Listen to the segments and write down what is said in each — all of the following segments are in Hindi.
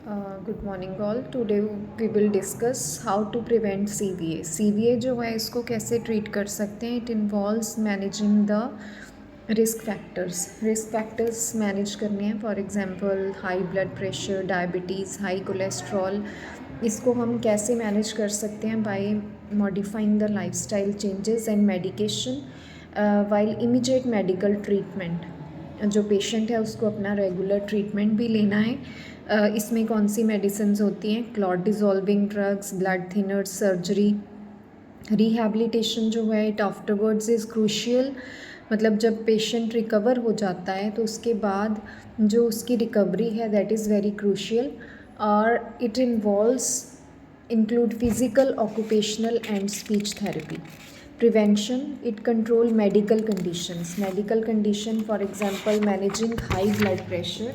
Good morning all. Today we will discuss how to prevent CVA। CVA जो है इसको कैसे ट्रीट कर सकते हैं। It involves managing the risk factors manage करने हैं। For example high blood pressure, diabetes, high cholesterol. इसको हम कैसे मैनेज कर सकते हैं? By modifying the lifestyle changes and medication while immediate medical treatment. जो पेशेंट है उसको अपना रेगुलर ट्रीटमेंट भी लेना है। इसमें कौन सी मेडिसिन्स होती हैं? Clot dissolving drugs, blood thinners, surgery. Rehabilitation जो है इट आफ्टरवर्ड्स इज़ क्रूशियल। मतलब जब पेशेंट रिकवर हो जाता है तो उसके बाद जो उसकी रिकवरी है दैट इज़ वेरी क्रूशियल। और it involves include physical, occupational and speech therapy. Prevention, it control medical condition, for example managing high blood pressure।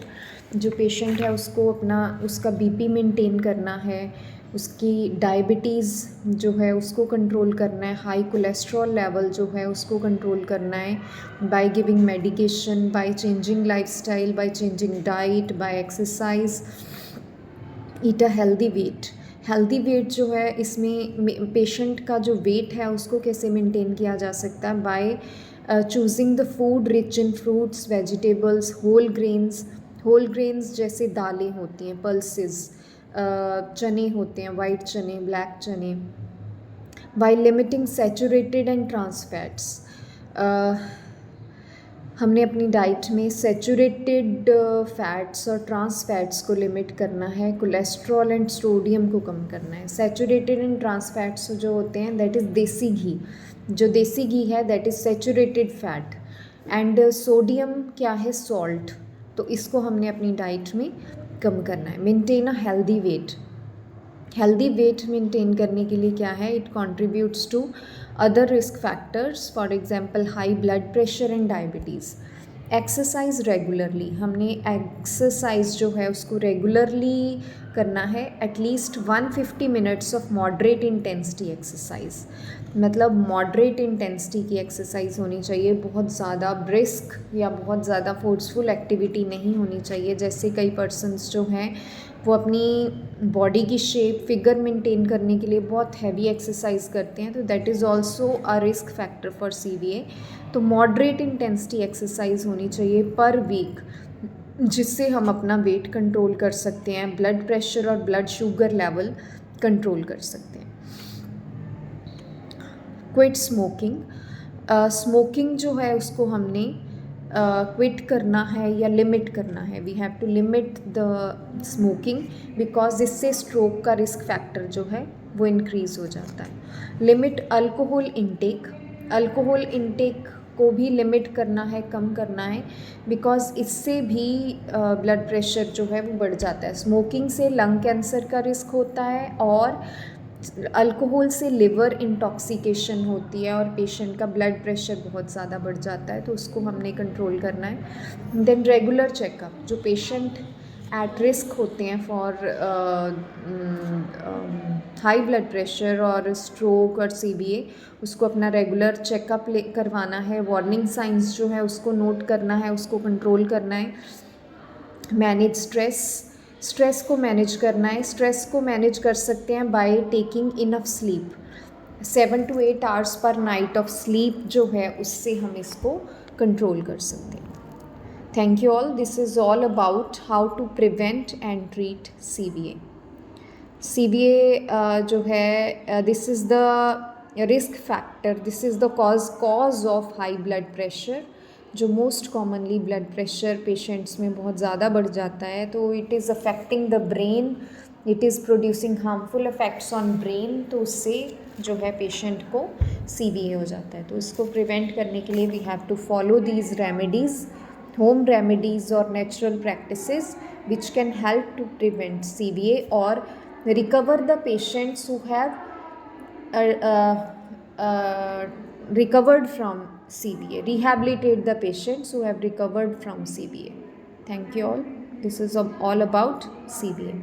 जो पेशेंट है उसको अपना उसका BP मेंटेन करना है, उसकी डायबिटीज़ जो है उसको कंट्रोल करना है, हाई कोलेस्ट्रॉल लेवल जो है उसको कंट्रोल करना है by giving medication, by changing lifestyle, by changing diet, by exercise, eat a healthy weight जो है इसमें पेशेंट का जो वेट है उसको कैसे मेंटेन किया जा सकता है? By choosing the food rich in fruits, vegetables, whole grains जैसे दालें होती हैं, पल्सेस, चने होते हैं, वाइट चने, ब्लैक चने। By limiting saturated and trans fats, हमने अपनी डाइट में सैचुरेटेड फैट्स और ट्रांस फैट्स को लिमिट करना है, कोलेस्ट्रॉल एंड सोडियम को कम करना है। सैचुरेटेड एंड ट्रांस फैट्स जो होते हैं दैट इज़ देसी घी। जो देसी घी है that is saturated fat. And sodium क्या है? सॉल्ट। तो इसको हमने अपनी डाइट में कम करना है। Maintain a healthy weight maintain करने के लिए क्या है? It contributes to other risk factors, for example high blood pressure and diabetes. Exercise regularly, हमने एक्सरसाइज जो है उसको रेगुलरली करना है, at least 150 minutes of moderate intensity exercise. मतलब मॉडरेट इंटेंसिटी की एक्सरसाइज होनी चाहिए, बहुत ज़्यादा ब्रिस्क या बहुत ज़्यादा फोर्सफुल एक्टिविटी नहीं होनी चाहिए। जैसे कई पर्सन्स जो हैं वो अपनी बॉडी की शेप, फिगर मेंटेन करने के लिए बहुत हैवी एक्सरसाइज करते हैं, तो that is also a risk factor for CVA। तो मॉडरेट इंटेंसिटी एक्सरसाइज होनी चाहिए पर वीक, जिससे हम अपना वेट कंट्रोल कर सकते हैं, ब्लड प्रेशर और ब्लड शुगर लेवल कंट्रोल कर सकते हैं। क्विट स्मोकिंग जो है उसको हमने क्विट करना है या लिमिट करना है। We have to limit the smoking because इससे स्ट्रोक का रिस्क फैक्टर जो है वो इंक्रीज़ हो जाता है। लिमिट अल्कोहल इंटेक को भी लिमिट करना है, कम करना है, बिकॉज इससे भी ब्लड प्रेशर जो है वो बढ़ जाता है। स्मोकिंग से लंग कैंसर का रिस्क होता है और अल्कोहल से लिवर इंटॉक्सिकेशन होती है और पेशेंट का ब्लड प्रेशर बहुत ज़्यादा बढ़ जाता है, तो उसको हमने कंट्रोल करना है। देन रेगुलर चेकअप, जो पेशेंट एट रिस्क होते हैं फॉर हाई ब्लड प्रेशर और स्ट्रोक और CVA, उसको अपना रेगुलर चेकअप करवाना है। वार्निंग साइंस जो है उसको नोट करना है, उसको कंट्रोल करना है। मैनेज स्ट्रेस को मैनेज करना है। स्ट्रेस को मैनेज कर सकते हैं by taking enough sleep. 7 to 8 hours per night of sleep जो है उससे हम इसको कंट्रोल कर सकते हैं। Thank you all. This is all about how to prevent and treat CVA। जो है this is the risk factor, this is the cause of high blood pressure, जो most commonly blood pressure patients में बहुत ज़्यादा बढ़ जाता है। तो it is affecting the brain, it is producing harmful effects on brain, तो उससे जो है पेशेंट को CVA हो जाता है। तो इसको प्रिवेंट करने के लिए we have to follow these remedies, home remedies or natural practices which can help to prevent CVA or recover the patients who have recovered from CVA, rehabilitate the patients who have recovered from CVA. Thank you all. This is all about CVA.